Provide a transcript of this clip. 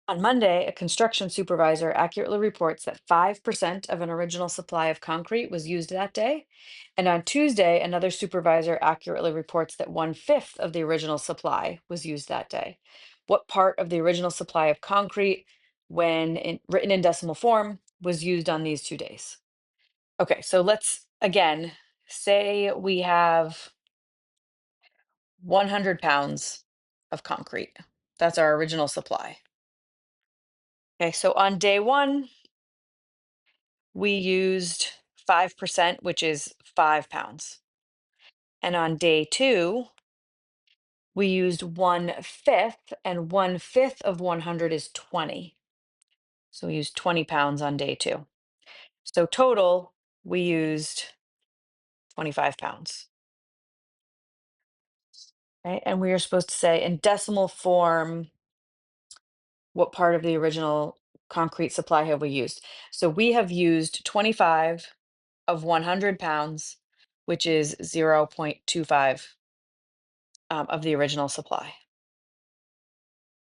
On Monday, a construction supervisor accurately reports that 5% of an original supply of concrete was used that day. And on Tuesday, another supervisor accurately reports that 1/5 of the original supply was used that day. What part of the original supply of concrete, written in decimal form, was used on these 2 days? Okay, so let's again say we have 100 pounds of concrete. That's our original supply. Okay, so on day one, we used 5%, which is 5 pounds. And on day two, we used 1/5, and 1/5 of 100 is 20. So we used 20 pounds on day two. So total, we used 25 pounds. Right? And we are supposed to say in decimal form, what part of the original concrete supply have we used? So we have used 25 of 100 pounds, which is 0.25 of the original supply.